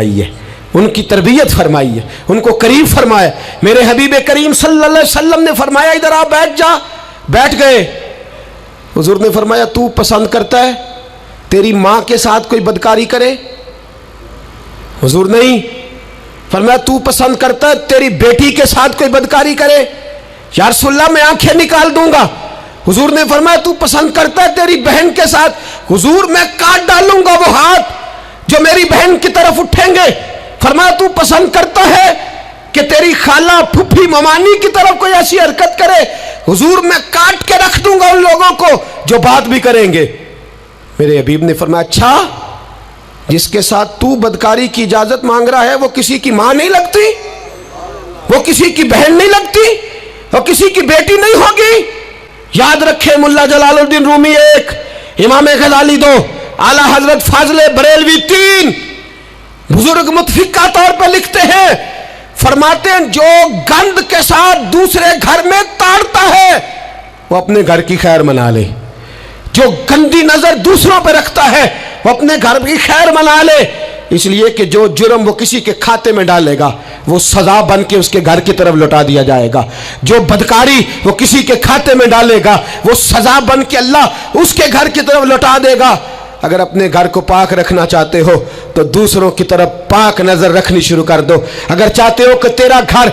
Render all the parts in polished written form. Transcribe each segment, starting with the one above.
है, उनकी तरबियत फरमाई है, उनको करीब फरमाया। मेरे हबीब करीम सल्लल्लाहु अलैहि वसल्लम ने फरमाया इधर आ बैठ जा, बैठ गए। हुजूर ने फरमाया तू पसंद करता है तेरी माँ के साथ कोई बदकारी करे? हुजूर नहीं। फरमाया तू पसंद करता है तेरी बेटी के साथ कोई बदकारी करे? या रसूलल्लाह मैं आंखें निकाल दूंगा। हुजूर ने फरमाया तू पसंद करता है तेरी बहन के साथ? हुजूर मैं काट डालूंगा वो हाथ जो मेरी बहन की तरफ उठेंगे। फरमाया तू पसंद करता है कि तेरी खाला फुफी ममानी की तरफ कोई ऐसी हरकत करे? हुजूर मैं काट के रख दूंगा उन लोगों को जो बात भी करेंगे। मेरे हबीब ने फरमाया अच्छा, जिसके साथ तू बदकारी की इजाजत मांग रहा है वो किसी की मां नहीं लगती, वो किसी की बहन नहीं लगती, वो किसी की बेटी नहीं होगी? याद रखे मुल्ला जलालुद्दीन रूमी 1, इमाम गजाली 2, आला हजरत फाजले बरेलवी 3, बुजुर्ग मुतफिका तौर पर लिखते हैं, फरमाते हैं जो गंद के साथ दूसरे घर में ताड़ता है वो अपने घर की खैर मना ले, जो गंदी नजर दूसरों पर रखता है वो अपने घर की खैर मना ले। इसलिए कि जो जुर्म वो किसी के खाते में डालेगा वो सजा बन के उसके घर की तरफ लौटा दिया जाएगा, जो बदकारी वो किसी के खाते में डालेगा वो सजा बन के अल्लाह उसके घर की तरफ लौटा देगा। अगर अपने घर को पाक रखना चाहते हो तो दूसरों की तरफ पाक नजर रखनी शुरू कर दो। अगर चाहते हो कि तेरा घर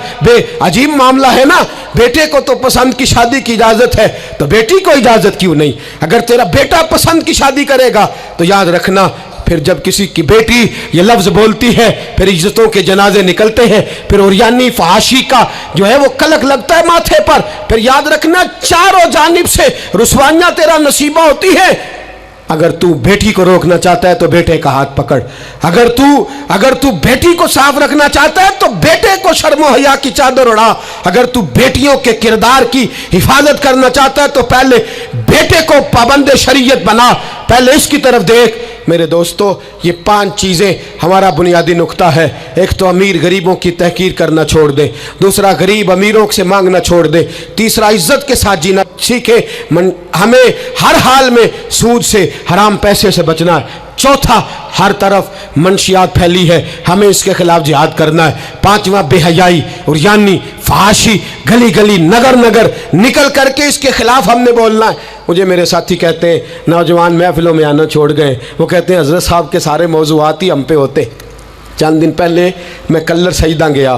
अजीब मामला है ना, बेटे को तो पसंद की शादी की इजाजत है तो बेटी को इजाजत क्यों नहीं? अगर तेरा बेटा पसंद की शादी करेगा तो याद रखना फिर जब किसी की बेटी ये लफ्ज बोलती है फिर इज्जतों के जनाजे निकलते हैं, फिर उरियानी फहाशी का जो है वो कलक लगता है माथे पर। फिर याद रखना चारों जानिब से रुसवाइयां तेरा नसीबा होती है। अगर तू बेटी को रोकना चाहता है तो बेटे का हाथ पकड़, अगर तू बेटी को साफ रखना चाहता है तो बेटे को शर्मो हया की चादर उड़ा, अगर तू बेटियों के किरदार की हिफाजत करना चाहता है तो पहले बेटे को पाबंद शरीयत बना, पहले इसकी तरफ देख। मेरे दोस्तों ये 5 चीज़ें हमारा बुनियादी नुक्ता है। एक तो अमीर गरीबों की तहकीर करना छोड़ दे, दूसरा गरीब अमीरों से मांगना छोड़ दे, तीसरा इज्जत के साथ जीना सीखे, हमें हर हाल में सूद से हराम पैसे से बचना है, चौथा हर तरफ मंशियात फैली है हमें इसके खिलाफ जिहाद करना है, पांचवा बेहयाई और यानी फहाशी गली गली नगर नगर निकल करके इसके खिलाफ हमने बोलना है। मुझे मेरे साथी कहते हैं नौजवान महफिलों में आना छोड़ गए, वो कहते हैं हज़रत साहब के सारे मौज़ूआत ही हम पे होते। चंद दिन पहले मैं कल्लर सईदा गया,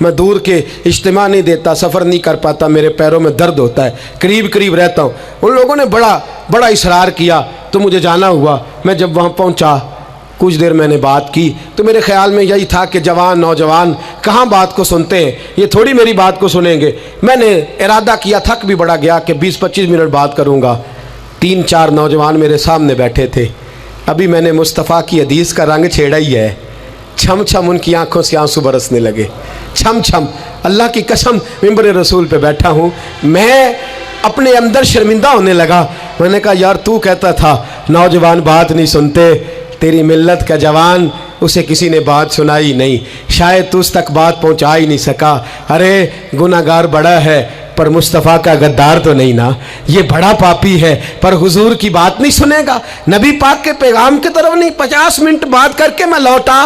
मैं दूर के इज्तिमा नहीं देता, सफ़र नहीं कर पाता, मेरे पैरों में दर्द होता है, करीब करीब रहता हूँ। उन लोगों ने बड़ा इसरार किया तो मुझे जाना हुआ। मैं जब वहाँ पहुँचा कुछ देर मैंने बात की तो मेरे ख्याल में यही था कि जवान नौजवान कहाँ बात को सुनते हैं, ये थोड़ी मेरी बात को सुनेंगे। मैंने इरादा किया, थक भी बड़ा गया कि 20-25 मिनट बात करूँगा। 3-4 नौजवान मेरे सामने बैठे थे। अभी मैंने मुस्तफ़ा की हदीस का रंग छेड़ा ही है, छम छम उनकी आंखों से आंसू बरसने लगे, छम छम। अल्लाह की कसम मिंबर रसूल पे बैठा हूँ, मैं अपने अंदर शर्मिंदा होने लगा। मैंने कहा यार तू कहता था नौजवान बात नहीं सुनते, तेरी मिल्लत का जवान उसे किसी ने बात सुनाई नहीं, शायद तू उस तक बात पहुँचा ही नहीं सका। अरे गुनाहगार बड़ा है पर मुस्तफ़ा का गद्दार तो नहीं ना, ये बड़ा पापी है पर हुजूर की बात नहीं सुनेगा, नबी पाक के पैगाम की तरफ नहीं। 50 मिनट बात करके मैं लौटा।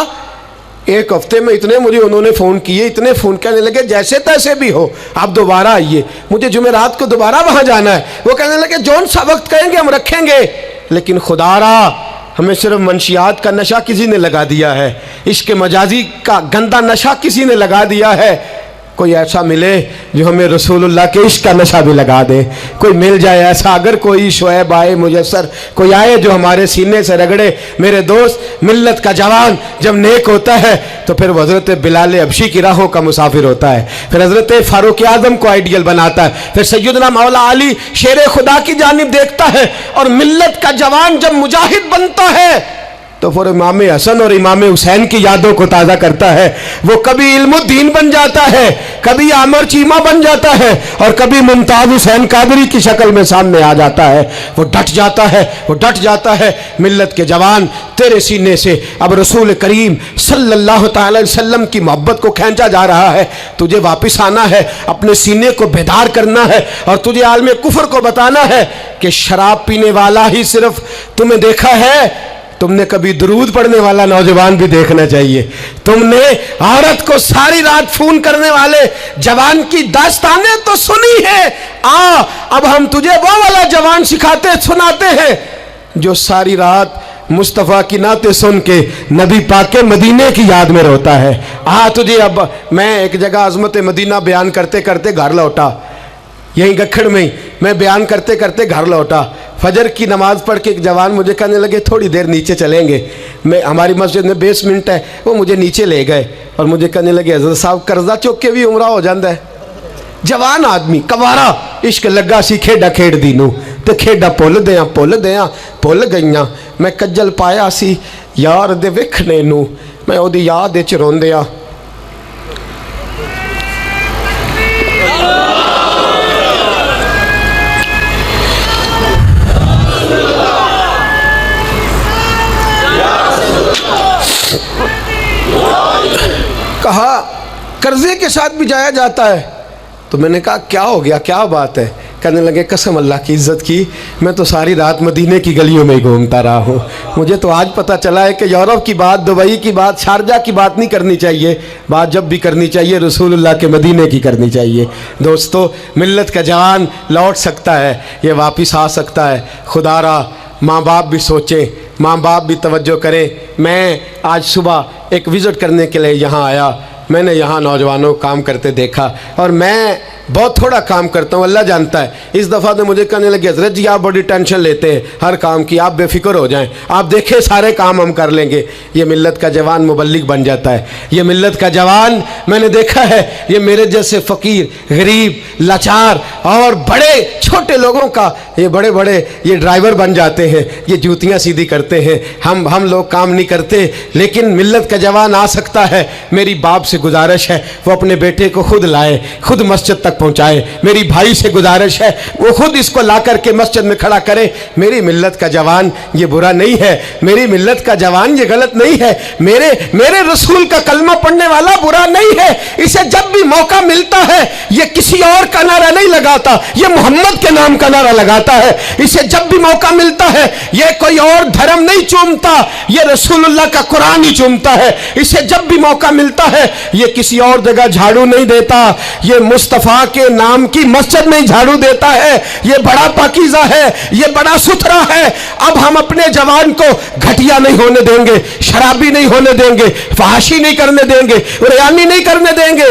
एक हफ्ते में इतने मुझे उन्होंने फ़ोन किए, इतने फ़ोन करने लगे जैसे तैसे भी हो आप दोबारा आइए, मुझे जुमेरात को दोबारा वहाँ जाना है। वो कहने लगे जौन सा वक्त कहेंगे हम रखेंगे, लेकिन खुदारा हमें सिर्फ मंशियात का नशा किसी ने लगा दिया है, इश्क मजाजी का गंदा नशा किसी ने लगा दिया है। कोई ऐसा मिले जो हमें रसूलुल्लाह के इश्क का नशा भी लगा दे, कोई मिल जाए ऐसा। अगर कोई शोएब आए मुयस्सर, कोई आए जो हमारे सीने से रगड़े। मेरे दोस्त मिल्लत का जवान जब नेक होता है तो फिर हज़रत बिलाल हबशी की राहों का मुसाफिर होता है, फिर हज़रत फ़ारूक आज़म को आइडियल बनाता है, फिर सैयदना मौला अली शेर खुदा की जानिब देखता है। और मिल्लत का जवान जब मुजाहिद बनता है तो फिर इमाम हसन और इमाम हुसैन की यादों को ताज़ा करता है। वो कभी इल्मुद्दीन बन जाता है, कभी आमर चीमा बन जाता है और कभी मुमताज़ हुसैन कादरी की शक्ल में सामने आ जाता है। वो डट जाता है, वो डट जाता है। मिल्लत के जवान तेरे सीने से अब रसूल करीम सल्लल्लाहु अलैहि वसल्लम की मोहब्बत को खींचा जा रहा है। तुझे वापस आना है, अपने सीने को बेदार करना है और तुझे आलम कुफर को बताना है कि शराब पीने वाला ही सिर्फ तुम्हें देखा है तुमने कभी दुरूद पढ़ने वाला नौजवान भी देखना चाहिए। तुमने औरत को सारी रात फोन करने वाले जवान की दास्तानें तो सुनी है। अब हम तुझे वो वाला जवान सिखाते सुनाते हैं जो सारी रात मुस्तफ़ा की नाते सुन के नबी पाक के मदीने की याद में रोता है। तुझे अब मैं एक जगह अज़मत मदीना बयान करते करते घर लौटा, यहीं गखड़ में ही मैं बयान करते करते घर लौटा। फजर की नमाज़ पढ़ के एक जवान मुझे कहने लगे थोड़ी देर नीचे चलेंगे। मैं हमारी मस्जिद में बेसमेंट है, वो मुझे नीचे ले गए और मुझे कहने लगे हज़रत साहब कर्जा चुक के भी उम्रा हो जाता है। जवान आदमी कवारा इश्क लगा सी खेडा खेड़ दी नू ते खेडा भुल गईयां। मैं कज्जल पाया सी यार दे वेखने नू, मैं ओदी याद विच रोंदिया। कहा कर्जे के साथ भी जाया जाता है। तो मैंने कहा क्या हो गया, क्या बात है? कहने लगे कसम अल्लाह की इज़्ज़त की, मैं तो सारी रात मदीने की गलियों में ही घूमता रहा हूँ। मुझे तो आज पता चला है कि यूरोप की बात, दुबई की बात, शारजा की बात नहीं करनी चाहिए। बात जब भी करनी चाहिए रसूलुल्लाह के मदीने की करनी चाहिए। दोस्तों, मिल्लत का जवान लौट सकता है, ये वापस आ सकता है। खुदारा माँ बाप भी सोचें, माँ बाप भी तवज्जो करें। मैं आज सुबह एक विज़िट करने के लिए यहाँ आया। मैंने यहाँ नौजवानों को काम करते देखा और मैं बहुत थोड़ा काम करता हूँ, अल्लाह जानता है। इस दफ़ा तो मुझे कहने लगे हज़रत जी आप बड़ी टेंशन लेते हैं हर काम की, आप बेफिक्र हो जाएं, आप देखें सारे काम हम कर लेंगे। ये मिल्लत का जवान मुबल्लिग बन जाता है। ये मिल्लत का जवान मैंने देखा है, ये मेरे जैसे फ़कीर, गरीब, लाचार और बड़े छोटे लोगों का ये बड़े बड़े ये ड्राइवर बन जाते हैं, ये जूतियाँ सीधी करते हैं। हम लोग काम नहीं करते, लेकिन मिल्लत का जवान आ सकता है। मेरी बाप से गुजारिश है वो अपने बेटे को खुद लाए, खुद मस्जिद तक पहुंचाए। मेरी भाई से गुजारिश है वो खुद इसको ला करके मस्जिद में खड़ा करे। मेरी मिल्लत का जवान ये बुरा नहीं है, मेरी मिल्लत का जवान ये गलत नहीं है, मेरे रसूल का कलमा पढ़ने वाला बुरा नहीं है। इसे जब भी मौका मिलता है ये किसी और का नारा नहीं लगाता, ये मोहम्मद के नाम का नारा लगाता है। इसे जब भी मौका मिलता है ये कोई और धर्म नहीं चूमता, ये रसूलुल्लाह का कुरान ही चूमता है। इसे जब भी मौका मिलता है ये किसी और जगह झाड़ू नहीं देता, ये मुस्तफ़ा के नाम की मस्जिद में झाड़ू देता है। ये बड़ा पाकीज़ा है, ये बड़ा सुथरा है। अब हम अपने जवान को घटिया नहीं होने देंगे, शराबी नहीं होने देंगे, फहाशी नहीं करने देंगे, रियानी नहीं करने देंगे।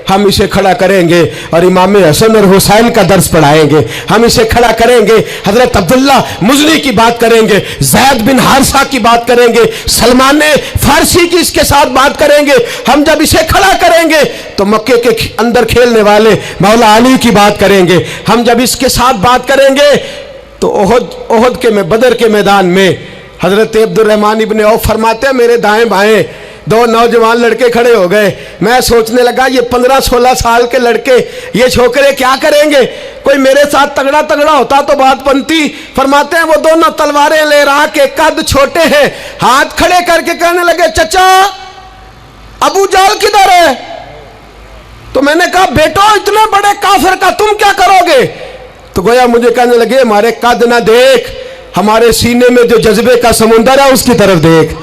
हम इसे खड़ा करेंगे और इमाम हसन और हुसैन का दर्स पढ़ाएंगे। हम इसे खड़ा करेंगे, हजरत अब्दुल्ला मुज़नी की बात करेंगे, ज़ैद बिन हारिसा की बात करेंगे, सलमान फारसी की इसके साथ बात करेंगे। हम जब इसे खड़ा करेंगे तो मक्के के अंदर खेलने वाले मौला अली की बात करेंगे। हम जब इसके साथ बात करेंगे तो ओहद के में बदर के मैदान में हजरत अब्दुर्रहमान इब्ने औफ फरमाते हैं मेरे दाएं बाएं दो नौजवान लड़के खड़े हो गए। मैं सोचने लगा ये 15-16 साल के लड़के, ये छोकरे क्या करेंगे? कोई मेरे साथ तगड़ा तगड़ा होता तो बात बनती। फरमाते हैं वो दोनों तलवारें ले रहा के कद छोटे हैं, हाथ खड़े करके कहने लगे चचा अबू जाल किधर है? तो मैंने कहा बेटो इतने बड़े काफिर का तुम क्या करोगे? तो गोया मुझे कहने लगे हमारे कद ना देख, हमारे सीने में जो जज्बे का समुंदर है उसकी तरफ देख।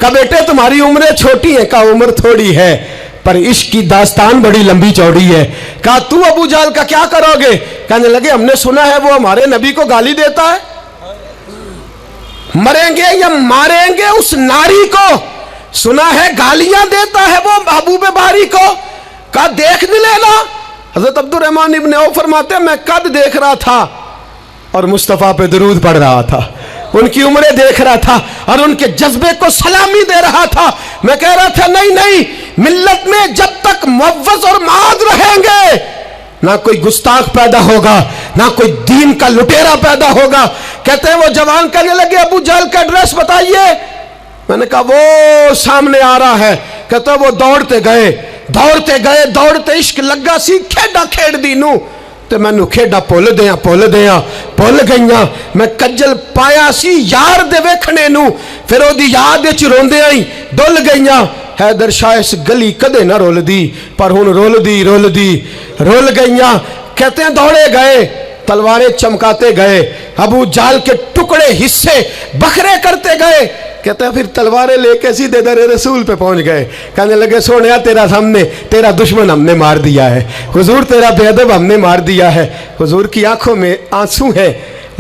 का बेटे तुम्हारी उम्रें छोटी है, का उम्र थोड़ी है पर इश्क की दास्तान बड़ी लंबी चौड़ी है। कहा तू अबू जाल का क्या करोगे? कहने लगे हमने सुना है वो हमारे नबी को गाली देता है, मरेंगे या मारेंगे उस नारी को, सुना है गालियां देता है वो महबूब बारी को। कहा देख नहीं लेना। हजरत अब्दुर्रहमान इब्ने औफ फरमाते मैं कद देख रहा था और मुस्तफ़ा पे दरूद पढ़ रहा था, उनकी उम्रें देख रहा था और उनके जज्बे को सलामी दे रहा था। मैं कह रहा था नहीं नहीं, मिल्लत में जब तक मुअव्वज़ और माद रहेंगे ना कोई गुस्ताख पैदा होगा, ना कोई दीन का लुटेरा पैदा होगा। कहते हैं वो जवान कहने लगे अबू जहल का एड्रेस बताइए। मैंने कहा वो सामने आ रहा है। कहते वो दौड़ते गए दौड़ते इश्क लगा सी खेडा खेड़ दी नू तो मैनू खेडा भुल गईयां। मैं कज्जल पाया सी यार दे वेखने नू, फिर ओदी याद विच रोंदियां ही डुल गईयां। हैदर शाह इस गली कदे ना रुलदी पर हुण रुल गईयां। कहते हैं दौड़े गए, तलवारें चमकाते गए, अबू जाल के टुकड़े हिस्से बखरे करते गए। कहते हैं फिर तलवारें लेके सीधे दर रसूल पे पहुंच गए। कहने लगे सोनिया तेरा सामने तेरा दुश्मन हमने मार दिया है, हुजूर तेरा बेअदब हमने मार दिया है। हुजूर की आंखों में आंसू है,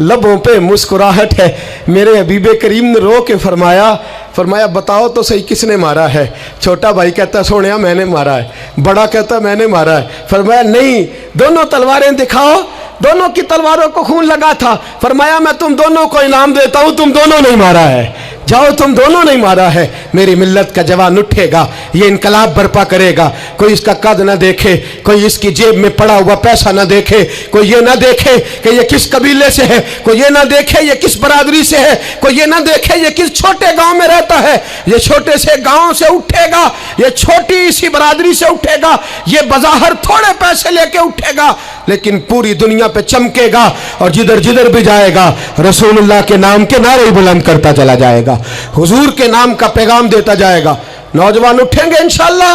लबों पे मुस्कुराहट है। मेरे हबीबे करीम ने रो के फरमाया बताओ तो सही किसने मारा है। छोटा भाई कहता सोनिया मैंने मारा है, बड़ा कहता मैंने मारा है। फरमाया नहीं, दोनों तलवारें दिखाओ। दोनों की तलवारों को खून लगा था। फरमाया मैं तुम दोनों को इनाम देता हूं, तुम दोनों नहीं मारा है, जाओ तुम दोनों नहीं मारा है। मेरी मिल्लत का जवान उठेगा, ये इनकलाब बर्पा करेगा। कोई इसका कद ना देखे, कोई इसकी जेब में पड़ा हुआ पैसा ना देखे, कोई ये ना देखे कि ये किस कबीले से है, कोई ये ना देखे ये किस बरादरी से है, कोई ये ना देखे ये किस छोटे गांव में रहता है। ये छोटे से गांव से उठेगा, ये छोटी सी बरादरी से उठेगा, ये बज़ाहिर थोड़े पैसे लेके उठेगा, लेकिन पूरी दुनिया पे चमकेगा और जिधर जिधर भी जाएगा रसूलुल्लाह के नाम के नारे बुलंद करता चला जाएगा, हुजूर के नाम का पैगाम देता जाएगा। नौजवान उठेंगे इंशाअल्लाह,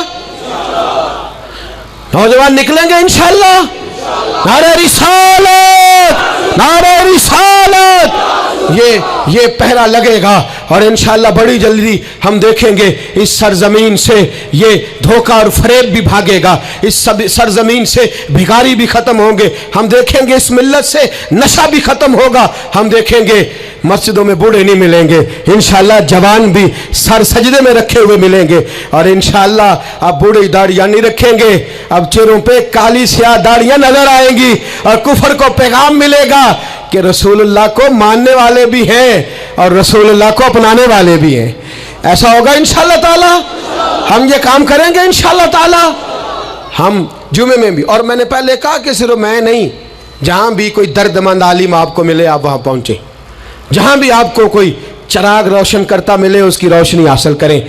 नौजवान निकलेंगे इंशाअल्लाह। नारे रिसालत, नारे रिसालत, ये पहरा लगेगा और इंशाअल्लाह बड़ी जल्दी हम देखेंगे इस सरजमीन से ये धोखा और फरेब भी भागेगा, इस सरजमीन से भिखारी भी खत्म होंगे, हम देखेंगे इस मिल्लत से नशा भी खत्म होगा, हम देखेंगे मस्जिदों में बूढ़े नहीं मिलेंगे, इंशाअल्लाह जवान भी सर सजदे में रखे हुए मिलेंगे। और इंशाअल्लाह अब बूढ़ी दाढ़ियां नहीं रखेंगे, अब चेहरों पे काली स्याह दाढ़ियां नजर आएंगी और कुफर को पैगाम मिलेगा कि रसूलुल्लाह को मानने वाले भी हैं और रसूलुल्लाह को अपनाने वाले भी हैं। ऐसा होगा इंशाअल्लाह ताला, हम ये काम करेंगे इंशाअल्लाह ताला। हम जुमे में भी, और मैंने पहले कहा कि सिर्फ मैं नहीं, जहां भी कोई दर्दमंद आलिम आपको मिले आप वहां पहुंचे, जहां भी आपको कोई चराग रोशन करता मिले उसकी रोशनी हासिल करें।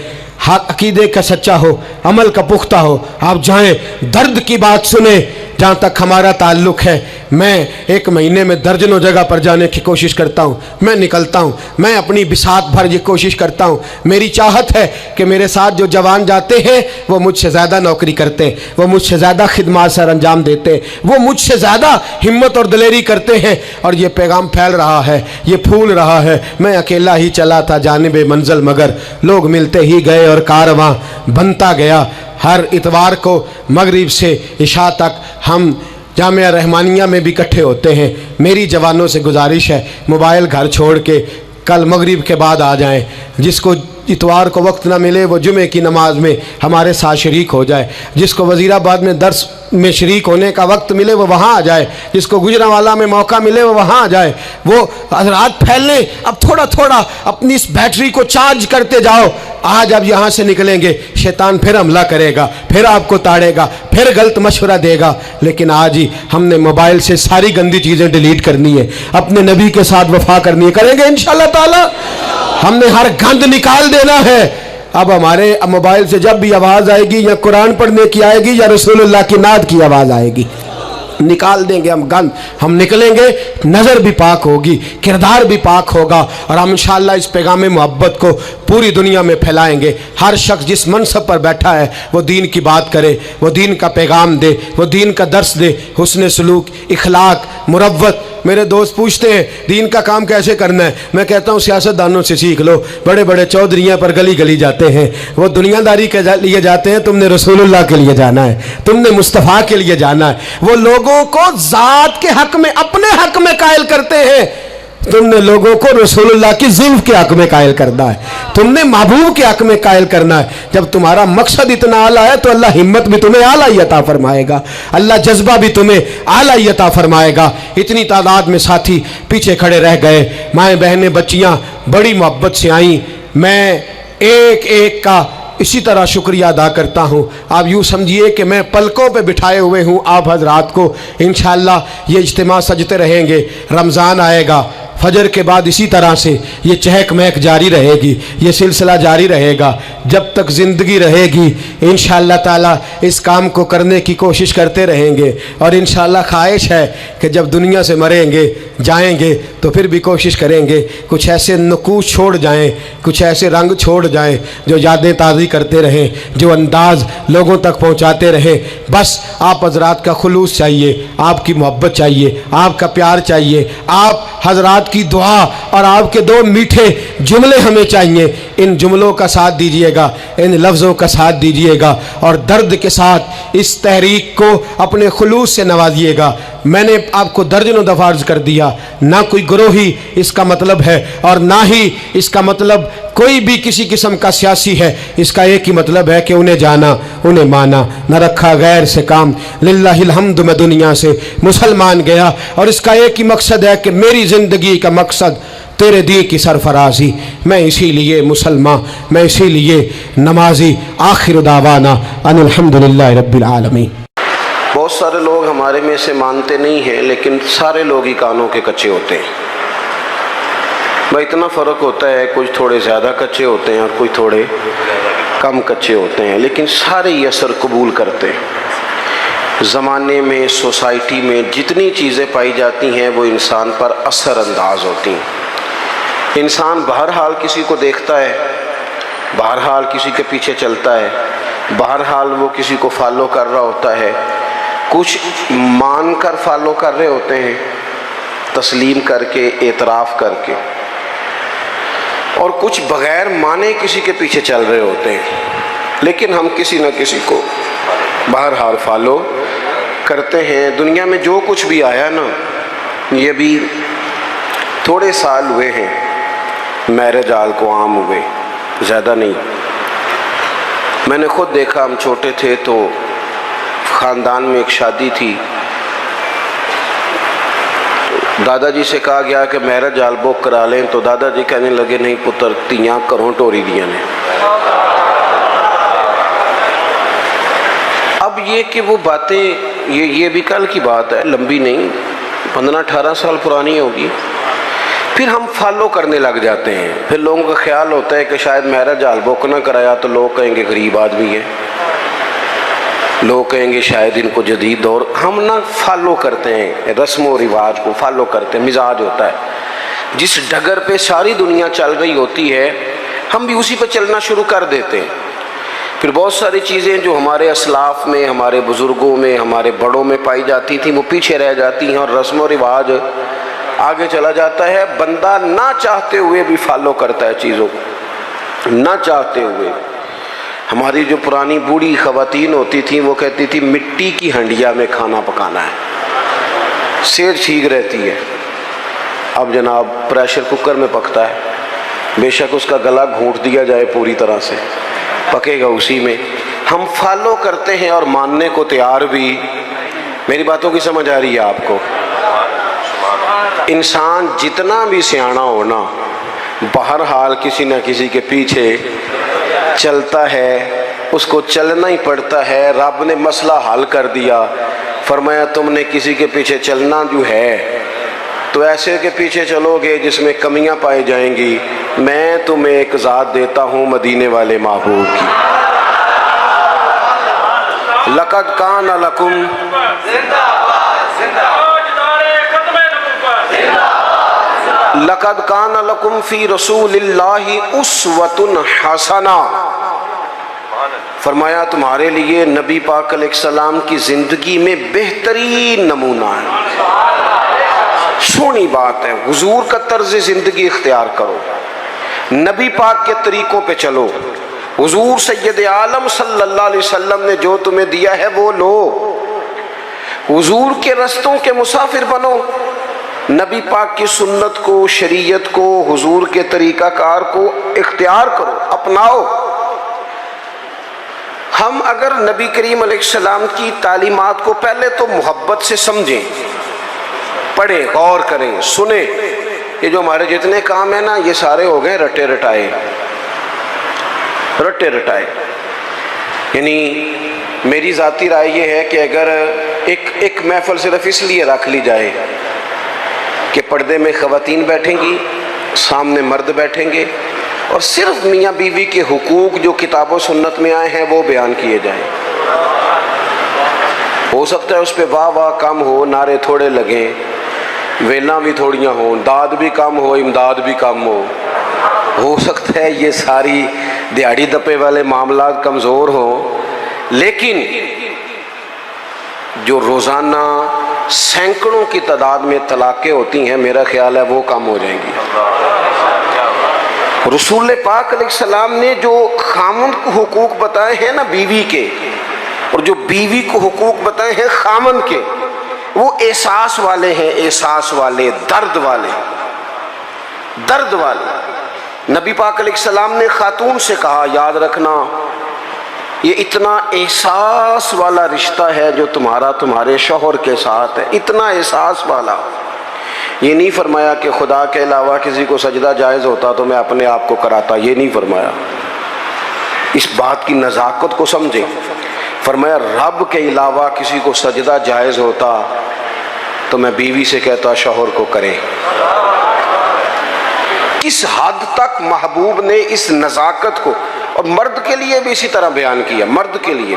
हक अकीदे का सच्चा हो, अमल का पुख्ता हो, आप जाएं दर्द की बात सुने। जहाँ तक हमारा ताल्लुक़ है, मैं एक महीने में दर्जनों जगह पर जाने की कोशिश करता हूँ, मैं निकलता हूँ, मैं अपनी बिसात भर ये कोशिश करता हूँ। मेरी चाहत है कि मेरे साथ जो जवान जाते हैं वो मुझसे ज़्यादा नौकरी करते हैं, वो मुझसे ज़्यादा खिदमत सर अंजाम देते हैं, वो मुझसे ज़्यादा हिम्मत और दिलेरी करते हैं और ये पैगाम फैल रहा है, ये फूल रहा है। मैं अकेला ही चला था जानिबे मंजिल, मगर लोग मिलते ही गए और कारवां बनता गया। हर इतवार को मगरिब से इशा तक हम जामिया रहमानिया में भी इकट्ठे होते हैं। मेरी जवानों से गुजारिश है मोबाइल घर छोड़ के कल मगरिब के बाद आ जाएं। जिसको इतवार को वक्त ना मिले वो जुमे की नमाज में हमारे साथ शरीक हो जाए, जिसको वज़ीराबाद में दर्स में शरीक होने का वक्त मिले वो वहाँ आ जाए, जिसको गुजरांवाला में मौका मिले वो वहाँ आ जाए। वो हज़रात फैलने, अब थोड़ा थोड़ा अपनी इस बैटरी को चार्ज करते जाओ। आज अब यहाँ से निकलेंगे शैतान फिर हमला करेगा, फिर आपको ताड़ेगा, फिर गलत मशवरा देगा, लेकिन आज ही हमने मोबाइल से सारी गंदी चीज़ें डिलीट करनी है, अपने नबी के साथ वफा करनी है, करेंगे इंशाअल्लाह ताला। हमने हर गंद निकाल देना है। अब हमारे मोबाइल से जब भी आवाज़ आएगी या कुरान पढ़ने की आएगी या रसूलुल्लाह की नात की आवाज़ आएगी, निकाल देंगे हम गंद। हम निकलेंगे, नज़र भी पाक होगी, किरदार भी पाक होगा और हम इंशाअल्लाह इस पैगाम मोहब्बत को पूरी दुनिया में फैलाएंगे। हर शख्स जिस मनसब पर बैठा है वो दीन की बात करे, वो दीन का पैगाम दे, वो दीन का दर्स दे, हुस्न सलूक, इखलाक, मुरव्वत। मेरे दोस्त पूछते हैं दीन का काम कैसे करना है, मैं कहता हूँ सियासतदानों से सीख लो। बड़े बड़े चौधरियाँ पर गली गली जाते हैं, वो दुनियादारी के लिए जाते हैं, तुमने रसूलुल्लाह के लिए जाना है, तुमने मुस्तफ़ा के लिए जाना है। वो लोगों को ज़ात के हक में, अपने हक में कायल करते हैं, तुमने लोगों को रसूलुल्लाह की ज़ुल्फ़ के हक में कायल करना है, तुमने महबूब के हक में कायल करना है। जब तुम्हारा मकसद इतना आला है तो अल्लाह हिम्मत भी तुम्हें आला ही अता फरमाएगा, अल्लाह जज्बा भी तुम्हें आला ही अता फरमाएगा। इतनी तादाद में साथी पीछे खड़े रह गए, माएँ बहनें बच्चियाँ बड़ी मोहब्बत से आईं। मैं एक एक का इसी तरह शुक्रिया अदा करता हूँ। आप यूँ समझिए कि मैं पलकों पे बिठाए हुए हूँ आप हजरात को। इंशाअल्लाह ये इज्तिमा सजते रहेंगे, रमज़ान आएगा, फजर के बाद इसी तरह से ये चहक महक जारी रहेगी, ये सिलसिला जारी रहेगा जब तक ज़िंदगी रहेगी। इंशाअल्लाह ताला इस काम को करने की कोशिश करते रहेंगे और इंशाअल्लाह ख्वाहिश है कि जब दुनिया से मरेंगे जाएंगे तो फिर भी कोशिश करेंगे कुछ ऐसे नकूश छोड़ जाएं, कुछ ऐसे रंग छोड़ जाएं जो यादें ताज़ी करते रहें, जो अंदाज़ लोगों तक पहुँचाते रहें। बस आप हजरात का खुलूस चाहिए, आपकी मोहब्बत चाहिए, आपका प्यार चाहिए। आप हजरात की दुआ और आपके दो मीठे जुमले हमें चाहिए। इन जुमलों का साथ दीजिएगा, इन लफ्ज़ों का साथ दीजिएगा और दर्द के साथ इस तहरीक को अपने खुलूस से नवाजिएगा। मैंने आपको दर्जनों दफ़ा अर्ज़ कर दिया, ना कोई ग्रोही इसका मतलब है और ना ही इसका मतलब कोई भी किसी किस्म का सियासी है। इसका एक ही मतलब है कि उन्हें जाना, उन्हें माना, न रखा गैर से काम। लिल्लाहिल हम्द, मैं दुनिया से मुसलमान गया और इसका एक ही मकसद है कि मेरी ज़िंदगी का मकसद तेरे दी की सरफराजी। मैं इसीलिए मुसलमान, मैं इसीलिए नमाजी। आखिर दावाना अनिल हम्दुलिल्लाहि रब्बिल आलमीन। बहुत सारे लोग हमारे में से मानते नहीं हैं, लेकिन सारे लोग ही कानों के कच्चे होते हैं। भाई इतना फ़र्क होता है, कुछ थोड़े ज़्यादा कच्चे होते हैं और कुछ थोड़े कम कच्चे होते हैं, लेकिन सारे ही असर कबूल करते हैं। ज़माने में, सोसाइटी में जितनी चीज़ें पाई जाती हैं वो इंसान पर असर अंदाज होती हैं। इंसान बहरहाल किसी को देखता है, बहरहाल किसी के पीछे चलता है, बहरहाल वो किसी को फॉलो कर रहा होता है। कुछ मान कर फॉलो कर रहे होते हैं, तस्लीम करके, एतराफ़ करके, और कुछ बग़ैर माने किसी के पीछे चल रहे होते हैं। लेकिन हम किसी न किसी को बहरहाल फॉलो करते हैं। दुनिया में जो कुछ भी आया ना, ये भी थोड़े साल हुए हैं, मैरिज हाल को आम हुए, ज़्यादा नहीं। मैंने खुद देखा, हम छोटे थे तो ख़ानदान में एक शादी थी, दादाजी से कहा गया कि मैरिज हाल बुक करा लें, तो दादाजी कहने लगे नहीं पुत्र, तियां घरों टोरी दियां ने। अब ये कि वो बातें, ये भी कल की बात है, लंबी नहीं, 15-18 साल पुरानी होगी। फिर हम फॉलो करने लग जाते हैं। फिर लोगों का ख्याल होता है कि शायद मैरिज हाल बुक ना कराया तो लोग कहेंगे गरीब आदमी है, लोग कहेंगे शायद इनको जदीद दौर। हम ना फॉलो करते हैं, रस्म व रिवाज को फॉलो करते हैं। मिजाज होता है, जिस डगर पे सारी दुनिया चल रही होती है हम भी उसी पे चलना शुरू कर देते हैं। फिर बहुत सारी चीज़ें जो हमारे असलाफ में, हमारे बुज़ुर्गों में, हमारे बड़ों में पाई जाती थी वो पीछे रह जाती हैं और रस्म व रिवाज आगे चला जाता है। बंदा ना चाहते हुए भी फॉलो करता है चीज़ों को, ना चाहते हुए। हमारी जो पुरानी बूढ़ी ख़वातीन होती थी वो कहती थी मिट्टी की हंडिया में खाना पकाना है, सेहत ठीक रहती है। अब जनाब प्रेशर कुकर में पकता है, बेशक उसका गला घूंट दिया जाए पूरी तरह से, पकेगा उसी में। हम फॉलो करते हैं और मानने को तैयार भी। मेरी बातों की समझ आ रही है आपको? इंसान जितना भी सियाना होना, बहरहाल किसी न किसी के पीछे चलता है, उसको चलना ही पड़ता है। रब ने मसला हल कर दिया, फरमाया तुमने किसी के पीछे चलना जो है तो ऐसे के पीछे चलोगे जिसमें कमियां पाई जाएंगी। मैं तुम्हें एक ज़ात देता हूँ मदीने वाले महबूब की। लक़द कान लकुम, लक़द कान लकुम फ़ी रसूलिल्लाहि उस्वतुन हसना। फरमाया तुम्हारे लिए नबी पाक अलैहिस्सलाम की ज़िंदगी में बेहतरीन नमूना है। सोनी बात है, हुजूर का तर्ज ज़िंदगी इख्तियार करो, नबी पाक के तरीक़ों पे चलो। हुजूर सैयद आलम सल्लल्लाहु अलैहि वसल्लम ने जो तुम्हें दिया है वो लो, हुजूर के रस्तों के मुसाफिर बनो। नबी पाक की सुन्नत को, शरीयत को, हुजूर के तरीक़ाकार को इख्तियार करो, अपनाओ। हम अगर नबी करीम अलैहिस्सलाम की तालीमात को पहले तो मोहब्बत से समझें, पढ़ें, गौर करें, सुने। ये जो हमारे जितने काम है ना, ये सारे हो गए रटे रटाए, रटे रटाए। यानी मेरी ज़ाती राय ये है कि अगर एक महफिल सिर्फ इसलिए रख ली जाए कि पर्दे में ख़वातीन बैठेंगी, सामने मर्द बैठेंगे और सिर्फ मियाँ बीवी के हुकूक जो किताबों सुन्नत में आए हैं वो बयान किए जाएं। हो सकता है उस पर वाह वाह कम हो, नारे थोड़े लगें, वेला भी थोड़ियाँ हों, दाद भी कम हो, इमदाद भी कम हो सकता है ये सारी दिहाड़ी दपे वाले मामला कमज़ोर हों, लेकिन जो रोज़ाना सैकड़ों की तादाद में तलाक़ें होती हैं, मेरा ख्याल है वो कम हो जाएंगी। रसूल पाक अलैहिस्सलाम ने जो खामन को हुकूक बताए हैं ना बीवी के, और जो बीवी को हुकूक बताए हैं खामन के, वो एहसास वाले हैं, एहसास वाले, दर्द वाले, दर्द वाले। नबी पाक अलैहिस्सलाम ने खातून से कहा, याद रखना ये इतना एहसास वाला रिश्ता है जो तुम्हारा तुम्हारे शौहर के साथ है, इतना एहसास वाला। ये नहीं फरमाया कि खुदा के अलावा किसी को सजदा जायज़ होता तो मैं अपने आप को कराता, ये नहीं फरमाया। इस बात की नज़ाकत को समझे। फरमाया रब के अलावा किसी को सजदा जायज़ होता तो मैं बीवी से कहता शौहर को करे। किस हद तक महबूब ने इस नज़ाकत को, और मर्द के लिए भी इसी तरह बयान किया। मर्द के लिए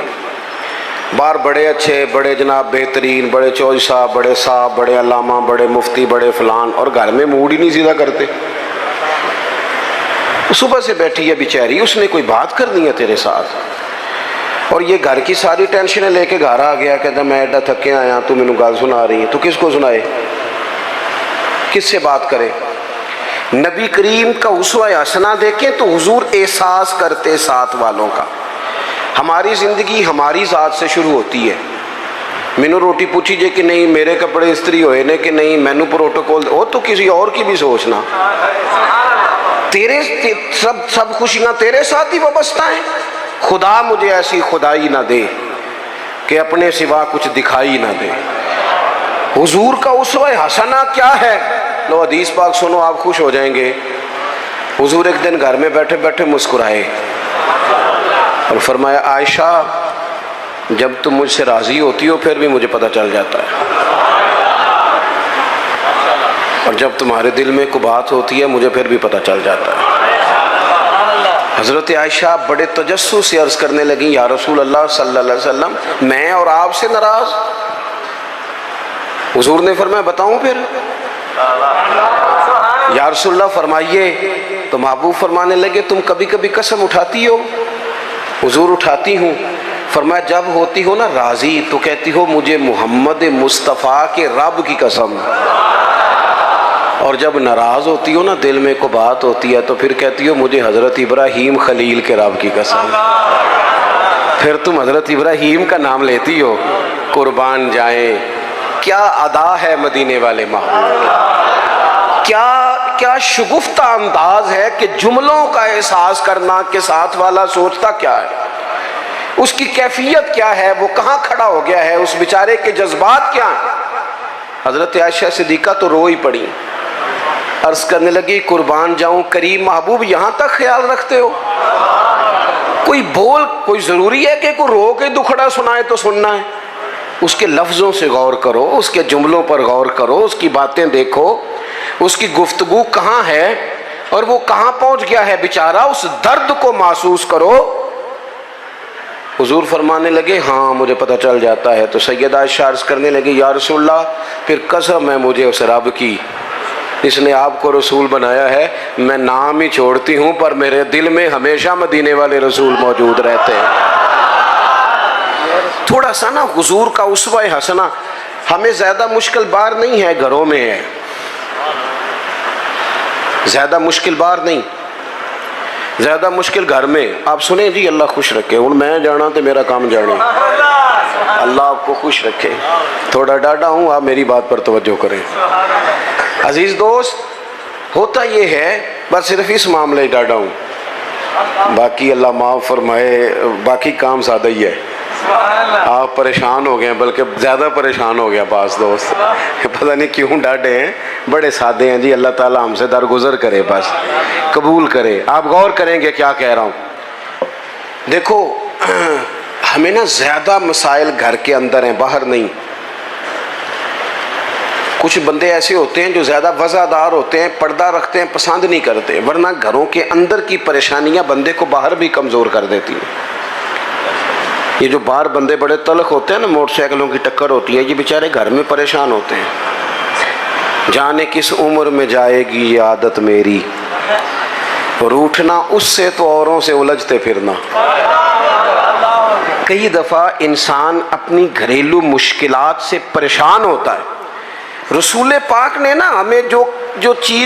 बाहर बड़े अच्छे, बड़े जनाब बेहतरीन, बड़े चौधरी साहब, बड़े साहब, बड़े अल्लामा, बड़े मुफ्ती, बड़े फलान, और घर में मूड ही नहीं सीधा करते। सुबह से बैठी है बेचारी, उसने कोई बात करनी है तेरे साथ, और ये घर की सारी टेंशनें लेके घर आ गया, कहता मैं एडा थके आया, तू मैनू गल सुना रही है, तू किसको सुनाए, किससे बात करे। नबी करीम का उसवा हसना देखें तो हुजूर एहसास करते साथ वालों का। हमारी ज़िंदगी हमारी ज़ात से शुरू होती है। मैनू रोटी पूछी जे कि नहीं, मेरे कपड़े इस्त्री होए ने कि नहीं, मैनू प्रोटोकॉल हो, तो किसी और की भी सोचना। तेरे सब खुशियाँ तेरे साथ ही वाबस्ता हैं। खुदा मुझे ऐसी खुदाई ना दे कि अपने सिवा कुछ दिखाई ना दे। हुजूर का उसवा हसना क्या है? लो हदीस पाक सुनो, आप खुश हो जाएंगे। हुजूर एक दिन घर में बैठे बैठे मुस्कुराए और फरमाया, आयशा जब तुम मुझसे राज़ी होती हो फिर भी मुझे पता चल जाता है, और जब तुम्हारे दिल में कोई बात होती है मुझे फिर भी पता चल जाता है। हज़रत आयशा बड़े तजस्सुस से अर्ज़ करने लगी, या रसूल अल्लाह सल्लल्लाहु अलैहि वसल्लम, मैं और आपसे नाराज़। हुजूर ने फरमाया, बताऊं फिर? या रसूलल्लाह फरमाइए। तो महबूब फरमाने लगे, तुम कभी कभी कसम उठाती हो? हुजूर उठाती हूँ। फरमाया, जब होती हो ना राज़ी तो कहती हो मुझे मोहम्मद मुस्तफ़ा के रब की कसम, और जब नाराज़ होती हो ना, दिल में को बात होती है, तो फिर कहती हो मुझे हज़रत इब्राहीम खलील के रब की कसम। फिर तुम हज़रत इब्राहीम का नाम लेती हो। कुर्बान जाए, क्या अदा है मदीने वाले महबूब, क्या शुगुफ्ता अंदाज है कि जुमलों का एहसास करना के साथ वाला सोचता क्या है, उसकी कैफियत क्या है, वो कहाँ खड़ा हो गया है, उस बेचारे के जज्बात क्या हैं। हज़रत आयशा सिद्दीक़ा तो रो ही पड़ी, अर्ज करने लगी, कुर्बान जाऊं करीम महबूब, यहाँ तक ख्याल रखते हो? कोई ज़रूरी है कि कोई रो के दुखड़ा सुनाए तो सुनना है? उसके लफ्ज़ों से गौर करो, उसके जुमलों पर गौर करो, उसकी बातें देखो, उसकी गुफ्तगू कहाँ है और वो कहाँ पहुँच गया है बेचारा, उस दर्द को महसूस करो। हुजूर फरमाने लगे, हाँ मुझे पता चल जाता है। तो सैयदा आयशा अर्ज़ करने लगी, या रसूलल्लाह, फिर कसम है मुझे उस रब की इसने आपको रसूल बनाया है, मैं नाम ही छोड़ती हूँ पर मेरे दिल में हमेशा मदीने वाले रसूल मौजूद रहते हैं। थोड़ा सा ना हुजूर का उसवा हसना हमें ज़्यादा मुश्किल बार नहीं है, घरों में है, ज़्यादा मुश्किल बार नहीं, ज़्यादा मुश्किल घर में। आप सुने जी, अल्लाह खुश रखे, हूँ मैं जाना तो मेरा काम जाने, अल्लाह आपको खुश रखे। थोड़ा डाटा हूँ, आप मेरी बात पर तवज्जो करें। अजीज़ दोस्त, होता ये है, बस सिर्फ इस मामले डाटा हूँ, बाकी अल्लाह माफ़ फरमाए, बाकी काम सादा ही है। आप परेशान हो गए, बल्कि ज़्यादा परेशान हो गया पास दोस्त, पता नहीं क्यों डांटे हैं, बड़े सादे हैं जी। अल्लाह ताला हमसे दरगुजर करे, बस कबूल करे। आप गौर करेंगे क्या कह रहा हूँ। देखो, हमें ना ज़्यादा मसाइल घर के अंदर हैं, बाहर नहीं। कुछ बंदे ऐसे होते हैं जो ज़्यादा वज़ादार होते हैं, पर्दा रखते हैं, पसंद नहीं करते, वरना घरों के अंदर की परेशानियाँ बंदे को बाहर भी कमज़ोर कर देती हैं। ये जो बाहर बंदे बड़े तलख होते हैं ना, मोटरसाइकिलों की टक्कर होती है, ये बेचारे घर में परेशान होते हैं। जाने किस उम्र में जाएगी ये आदत मेरी, रूठना उससे तो औरों से उलझते फिरना। कई दफ़ा इंसान अपनी घरेलू मुश्किलात से परेशान होता है। रसूल पाक ने ना हमें जो चीज़